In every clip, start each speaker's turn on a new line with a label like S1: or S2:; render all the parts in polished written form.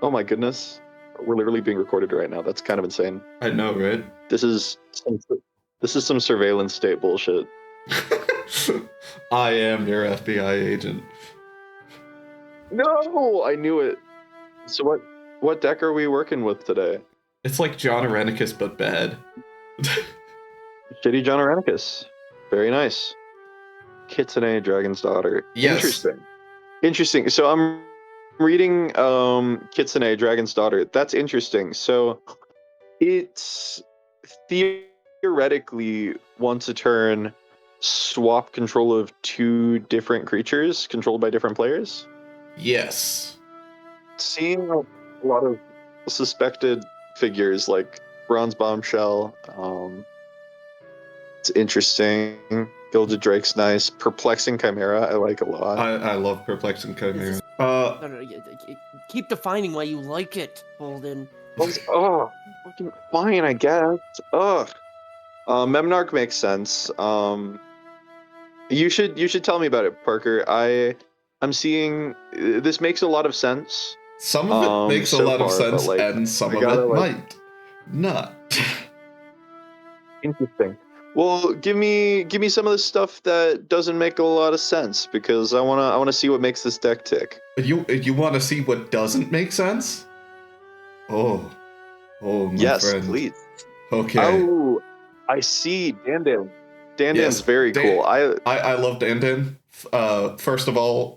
S1: Oh my goodness. We're literally being recorded right now. That's kind of insane.
S2: I know, right?
S1: This is some surveillance state bullshit.
S2: I am your FBI agent.
S1: No, I knew it. So what deck are we working with today?
S2: It's like John Arenicus, but bad.
S1: Shitty John Arenicus. Very nice. Kitsune, Dragon's Daughter.
S2: Yes.
S1: Interesting. So I'm reading Kitsune, Dragon's Daughter. That's interesting. So it's theoretically once a turn swap control of two different creatures controlled by different players.
S2: Yes.
S1: Seeing a lot of suspected figures like Bronze Bombshell. It's interesting. Gilded Drake's nice. Perplexing Chimera, I like a lot.
S2: I love Perplexing Chimera.
S3: No, keep defining why you like it, Holden.
S1: Oh, fucking fine, I guess. Ugh. Memnarch makes sense. You should tell me about it, Parker. I'm seeing this makes a lot of sense.
S2: Some of it makes a lot of sense,
S1: like,
S2: and some of it might not.
S1: Interesting. Well, give me some of the stuff that doesn't make a lot of sense, because I wanna see what makes this deck tick.
S2: You want to see what doesn't make sense? Oh, my
S1: yes,
S2: friend.
S1: Please.
S2: Okay.
S1: Oh, I see. Dandan. Dandan's very cool.
S2: I love Dandan. First of all,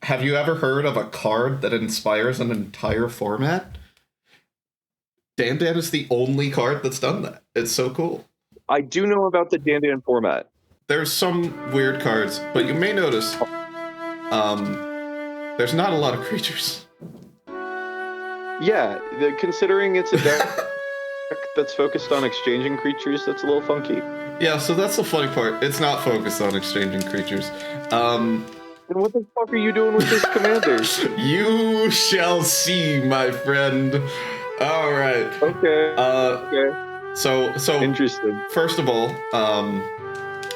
S2: have you ever heard of a card that inspires an entire format? Dandan is the only card that's done that. It's so cool.
S1: I do know about the Dandan format.
S2: There's some weird cards, but you may notice there's not a lot of creatures.
S1: Yeah, considering it's a deck that's focused on exchanging creatures, that's a little funky.
S2: Yeah, so that's the funny part. It's not focused on exchanging creatures.
S1: And what the fuck are you doing with this commander?
S2: You shall see, my friend. All right.
S1: Okay.
S2: Okay. So
S1: interesting.
S2: First of all,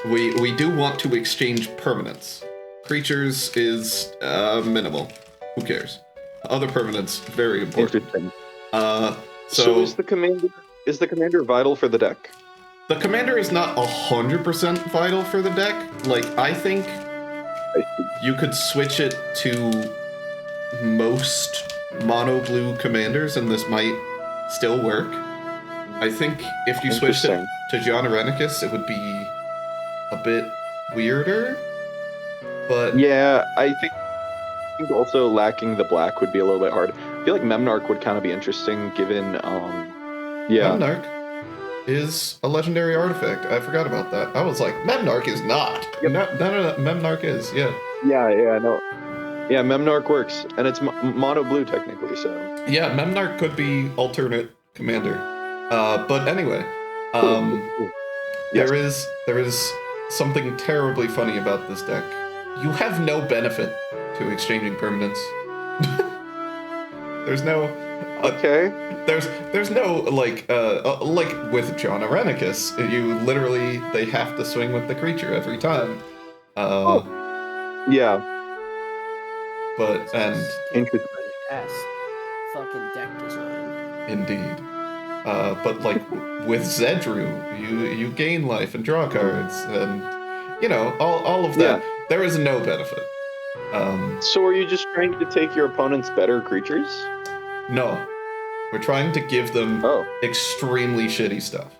S2: we do want to exchange permanents. Creatures is minimal. Who cares? Other permanents, very important.
S1: Interesting.
S2: So
S1: is the commander vital for the deck?
S2: The commander is not 100% vital for the deck. Like, I think you could switch it to most mono blue commanders, and this might still work. I think if you switched it to John Arenicus, it would be a bit weirder. But
S1: yeah, I think also lacking the black would be a little bit hard. I feel like Memnarch would kind of be interesting, given
S2: Memnarch is a legendary artifact. I forgot about that. I was like, Memnarch is not. Yep. No, Memnarch is. Yeah.
S1: No. Yeah, Memnarch works, and it's mono blue technically. So
S2: yeah, Memnarch could be alternate commander. But anyway,
S1: yes.
S2: there is something terribly funny about this deck. You have no benefit to exchanging permanents. There's no.
S1: Okay.
S2: There's no like with John Arenicus, you literally they have to swing with the creature every time.
S1: Yeah.
S2: But
S1: interesting.
S3: Fucking deck design.
S2: Indeed. But like with Zedru, you gain life and draw cards, and all of that. Yeah. There is no benefit.
S1: So are you just trying to take your opponent's better creatures?
S2: No. We're trying to give them extremely shitty stuff.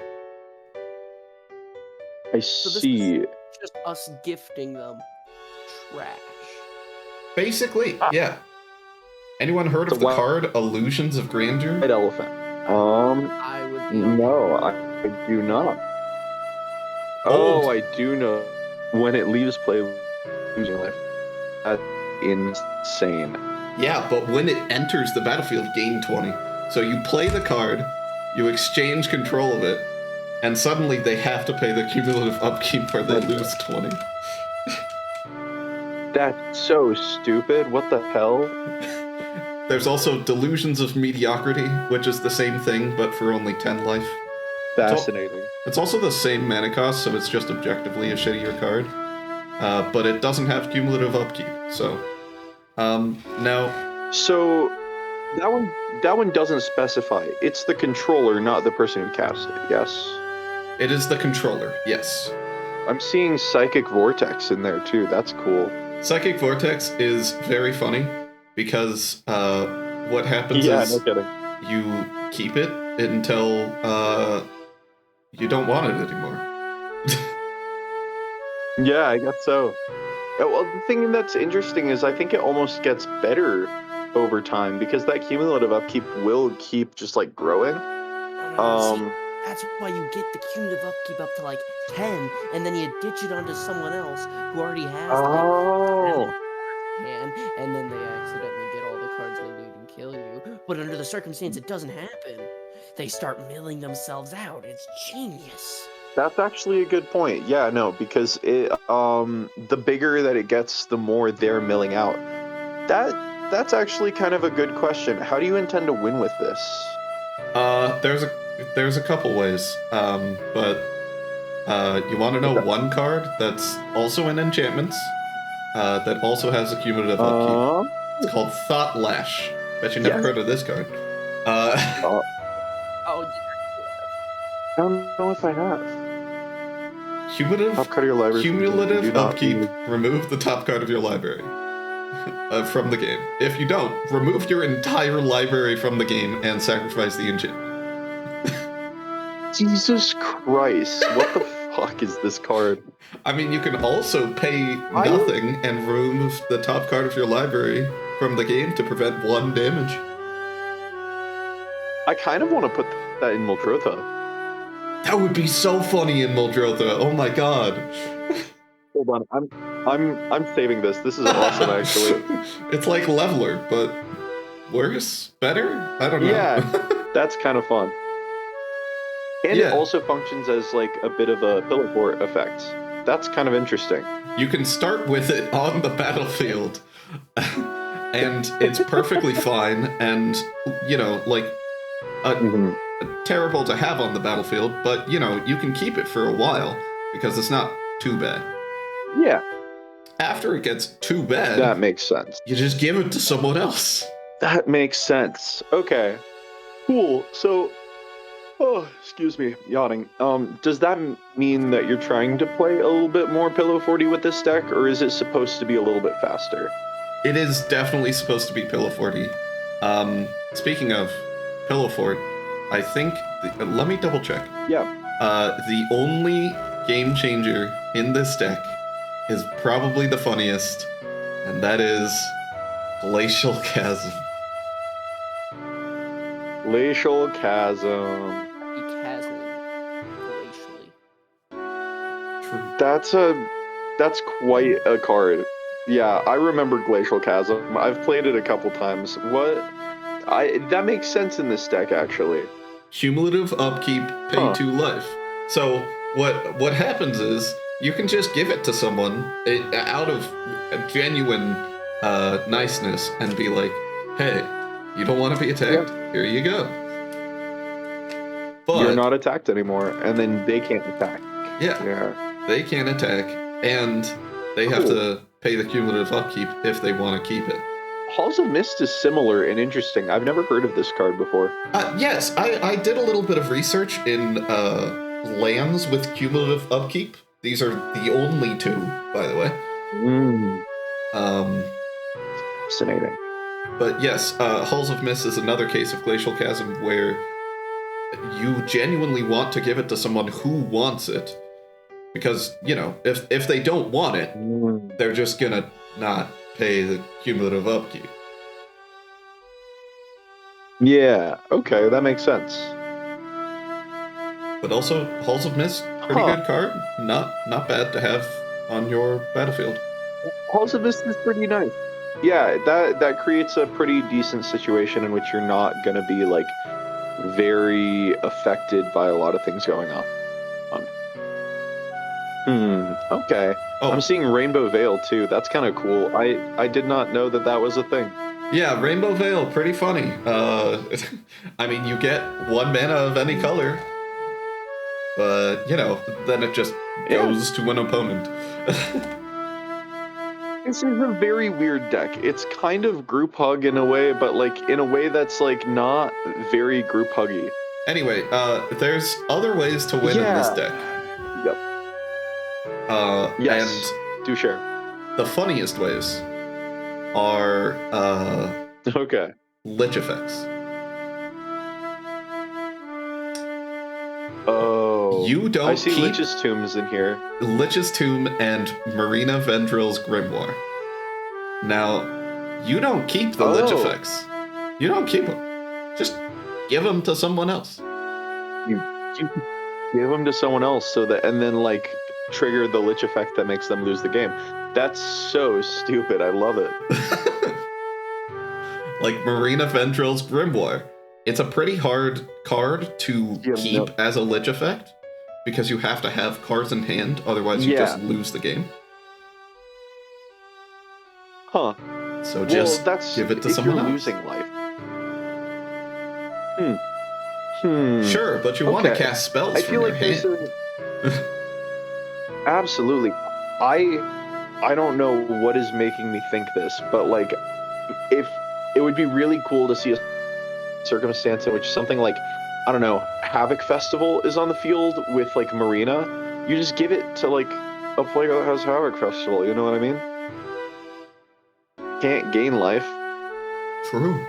S1: I see.
S3: This is just us gifting them trash.
S2: Basically, yeah. Anyone heard of the card Illusions of Grandeur?
S1: White Elephant.
S3: I would.
S1: No, I do not. Oh, I do know. When it leaves play, losing life. That's insane.
S2: Yeah, but when it enters the battlefield, gain 20. So you play the card, you exchange control of it, and suddenly they have to pay the cumulative upkeep or they lose 20.
S1: That's so stupid. What the hell?
S2: There's also Delusions of Mediocrity, which is the same thing, but for only 10 life.
S1: Fascinating.
S2: It's also the same mana cost, so it's just objectively a shittier card. But it doesn't have cumulative upkeep, so... now...
S1: So, that one doesn't specify. It's the controller, not the person who cast it. Yes.
S2: It is the controller, yes.
S1: I'm seeing Psychic Vortex in there too. That's cool.
S2: Psychic Vortex is very funny because what happens
S1: Yeah,
S2: is
S1: no kidding.
S2: you keep it until you don't want it anymore.
S1: Yeah, I guess so. Well, the thing that's interesting is I think it almost gets better over time because that cumulative upkeep will keep just like growing.
S3: See, that's why you get the cumulative upkeep up to like 10, and then you ditch it onto someone else who already has like 7 hand, and then they accidentally get all the cards they need and kill you. But under the circumstance, it doesn't happen. They start milling themselves out. It's genius.
S1: That's actually a good point. Yeah, no, because it the bigger that it gets, the more they're milling out. That's actually kind of a good question. How do you intend to win with this?
S2: There's a couple ways, but you want to know one card that's also in enchantments, that also has a cumulative upkeep. It's called Thought Lash. Bet you never heard of this card.
S3: Oh,
S1: I don't know if I have.
S2: Cumulative
S1: Top card of your library.
S2: Cumulative upkeep. Remove the top card of your library from the game. If you don't, remove your entire library from the game and sacrifice the enchantment.
S1: Jesus Christ! What the fuck is this card?
S2: I mean, you can also pay nothing and remove the top card of your library from the game to prevent 1 damage.
S1: I kind of want to put that in Muldrotha.
S2: That would be so funny in Muldrotha. Oh my god.
S1: Hold on, I'm saving this. This is awesome, actually.
S2: It's like Leveler, but worse, better. I don't know.
S1: Yeah, that's kind of fun. And
S2: Yeah.
S1: it also functions as like a bit of a pillar fort effect. That's kind of interesting.
S2: You can start with it on the battlefield, and it's perfectly fine. And you know, like terrible to have on the battlefield, but you know, you can keep it for a while because it's not too bad.
S1: Yeah.
S2: After it gets too bad,
S1: That makes sense.
S2: you just give it to someone else.
S1: That makes sense. Okay. Cool. So, oh, excuse me, yawning. Does that mean that you're trying to play a little bit more Pillow 40 with this deck, or is it supposed to be a little bit faster?
S2: It is definitely supposed to be Pillow 40. Speaking of Pillow Fort, I think let me double check.
S1: Yeah.
S2: The only game changer in this deck is probably the funniest, and that is Glacial Chasm.
S1: Glacial Chasm. That's quite a card. Yeah, I remember Glacial Chasm. I've played it a couple times. That makes sense in this deck, actually.
S2: Cumulative upkeep, pay 2 life. So what happens is you can just give it to someone out of genuine niceness and be like, hey, you don't want to be attacked? Yeah. Here you go. But
S1: you're not attacked anymore, and then they can't attack.
S2: Yeah. They can't attack, and they have to pay the cumulative upkeep if they want to keep it.
S1: Halls of Mist is similar and interesting. I've never heard of this card before.
S2: Yes, I did a little bit of research in lands with cumulative upkeep. These are the only 2, by the way.
S1: Fascinating.
S2: But yes, Halls of Mist is another case of Glacial Chasm where you genuinely want to give it to someone who wants it. Because, you know, if they don't want it, they're just gonna not pay the cumulative upkeep.
S1: Yeah, okay, that makes sense.
S2: But also, Halls of Mist, pretty good card. Not bad to have on your battlefield.
S1: Halls of Mist is pretty nice. Yeah, that creates a pretty decent situation in which you're not gonna be like very affected by a lot of things going on. Okay. I'm seeing Rainbow Veil too. That's kind of cool. I did not know that was a thing.
S2: Yeah, Rainbow Veil, pretty funny. I mean, you get 1 mana of any color, but you know, then it just goes to an opponent.
S1: This is a very weird deck. It's kind of group hug in a way, but like in a way that's like not very group huggy.
S2: Anyway, there's other ways to win in this
S1: Yeah.
S2: deck.
S1: Yep. Yes.
S2: And
S1: Do share.
S2: the funniest ways are
S1: Okay.
S2: Lich effects.
S1: Oh.
S2: You don't
S1: I see
S2: keep
S1: Lich's Tombs in here.
S2: Lich's Tomb and Marina Vendrill's Grimoire. Now, you don't keep the Lich effects. You don't keep them. Just give them to someone else.
S1: You give them to someone else so that, and then like trigger the Lich effect that makes them lose the game. That's so stupid. I love it.
S2: Like Marina Vendrill's Grimoire. It's a pretty hard card to keep as a Lich effect because you have to have cards in hand, otherwise you just lose the game.
S1: Huh.
S2: So just give it to someone else.
S1: Losing life.
S2: Sure, but you want to cast spells from your hand.
S1: Absolutely. I don't know what is making me think this, but like, if it would be really cool to see a circumstance in which something like, I don't know, Havoc Festival is on the field with like Marina, you just give it to like a player that has Havoc Festival, you know what I mean? Can't gain life.
S2: True.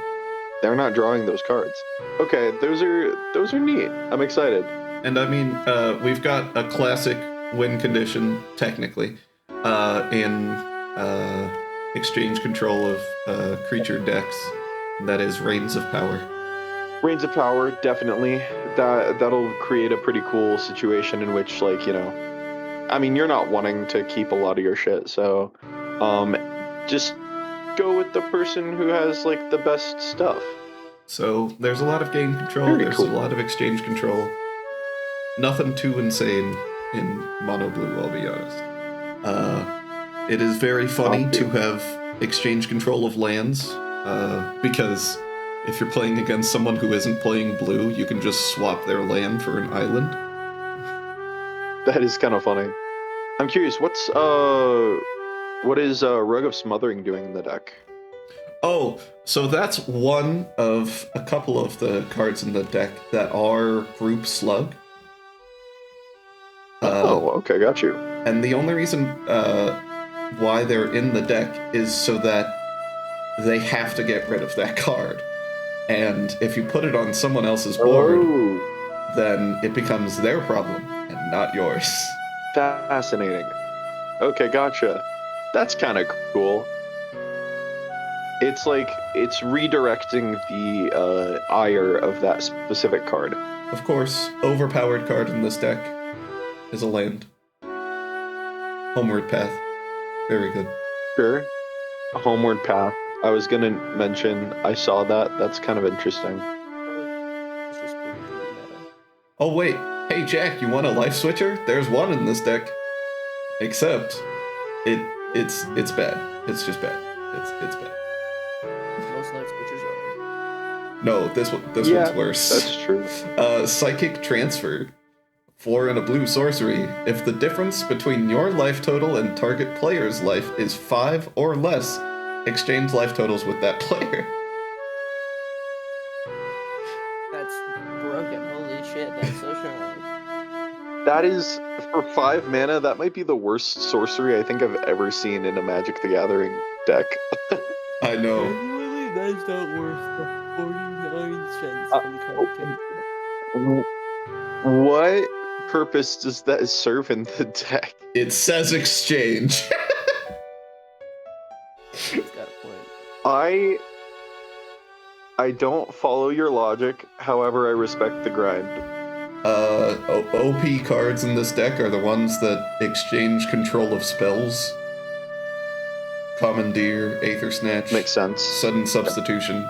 S1: They're not drawing those cards. Okay, those are neat. I'm excited.
S2: And I mean, we've got a classic win condition, technically, in exchange control of creature decks. That is Reigns of Power.
S1: Reigns of Power, definitely. That'll create a pretty cool situation in which, like, you know, I mean, you're not wanting to keep a lot of your shit, so just go with the person who has like the best stuff.
S2: So there's a lot of game control.
S1: Very
S2: there's
S1: cool.
S2: A lot of exchange control. Nothing too insane in mono blue, I'll be honest. It is very funny to have exchange control of lands, because if you're playing against someone who isn't playing blue, you can just swap their land for an island.
S1: That is kind of funny. I'm curious, what is Rug of Smothering doing in the deck?
S2: Oh, so that's one of a couple of the cards in the deck that are group slug.
S1: Okay, got you.
S2: And the only reason why they're in the deck is so that they have to get rid of that card. And if you put it on someone else's board, then it becomes their problem and not yours.
S1: Fascinating. Okay, gotcha. That's kind of cool. It's like, it's redirecting the ire of that specific card.
S2: Of course, overpowered card in this deck is a land. Homeward Path. Very good.
S1: Sure. Homeward Path. I was gonna mention, I saw that. That's kind of interesting.
S3: It's just pretty meta.
S2: Oh wait, hey Jack, you want a life switcher? There's one in this deck. Except, it's bad. It's just bad. It's bad.
S3: Most life switchers are.
S2: No, this one's worse.
S1: That's true.
S2: Psychic Transfer. 4 and a blue sorcery. If the difference between your life total and target player's life is 5 or less, exchange life totals with that player.
S3: That's broken. Holy shit, that's so strong.
S1: That is, for 5 mana, that might be the worst sorcery I think I've ever seen in a Magic the Gathering deck.
S2: I know.
S3: Really, that's not worth the 49 cents from card.
S1: What purpose does that serve in the deck?
S2: It says exchange.
S3: It's got a point.
S1: I don't follow your logic, however I respect the grind.
S2: OP cards in this deck are the ones that exchange control of spells. Commandeer, Aether Snatch.
S1: Makes sense.
S2: Sudden Substitution.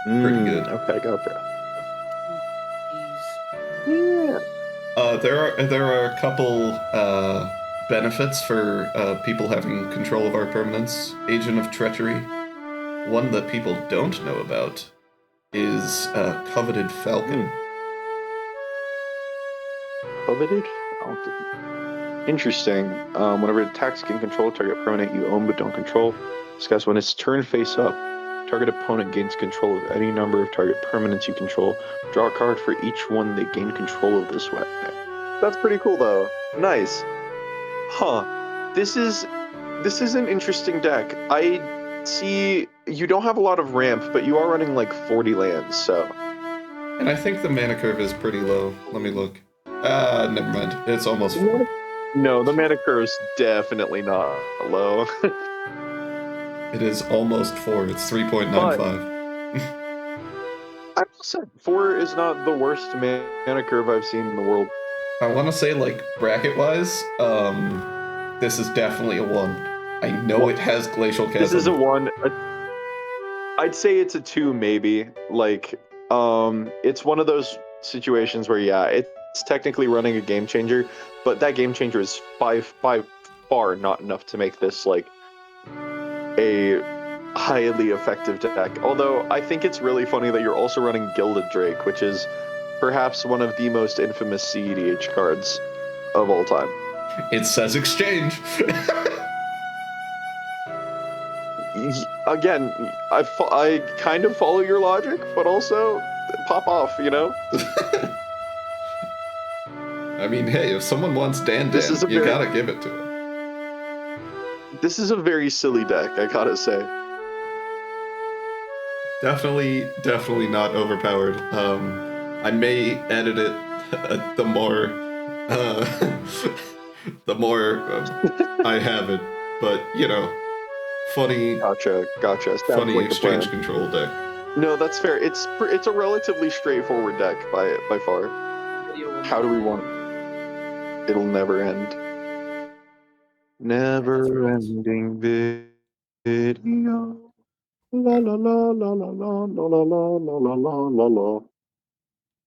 S2: Pretty good.
S1: Okay, gotcha.
S2: There are a couple benefits for people having control of our permanents. Agent of Treachery. One that people don't know about is Coveted Falcon.
S1: Coveted Falcon. Interesting. Whenever it attacks, can control a target permanent you own but don't control. Discuss when it's turn face up. Target opponent gains control of any number of target permanents you control. Draw a card for each one they gain control of this way. That's pretty cool though. Nice. Huh. This is an interesting deck. I see you don't have a lot of ramp, but you are running like 40 lands, so.
S2: And I think the mana curve is pretty low. Let me look. Never mind. It's almost 4.
S1: No, the mana curve's definitely not low.
S2: It is almost 4. It's 3.95.
S1: I will say 4 is not the worst mana curve I've seen in the world.
S2: I want to say, like, bracket-wise, this is definitely a 1. I know it has Glacial Chasm.
S1: This is a 1. I'd say it's a 2 maybe. Like, it's one of those situations where, yeah, it's technically running a game changer, but that game changer is by far not enough to make this, like, a highly effective deck. Although, I think it's really funny that you're also running Gilded Drake, which is perhaps one of the most infamous CEDH cards of all time.
S2: It says exchange.
S1: Again, I kind of follow your logic, but also pop off, you know?
S2: I mean, hey, if someone wants Dan, you gotta give it to him.
S1: This is a very silly deck, I gotta say.
S2: Definitely not overpowered. I may edit it the more I have it, but you know, funny.
S1: Gotcha.
S2: Funny exchange control deck.
S1: No, that's fair. It's a relatively straightforward deck by far. How do we want it? It'll never end. Never ending video. La la la la la la la la la la la la la.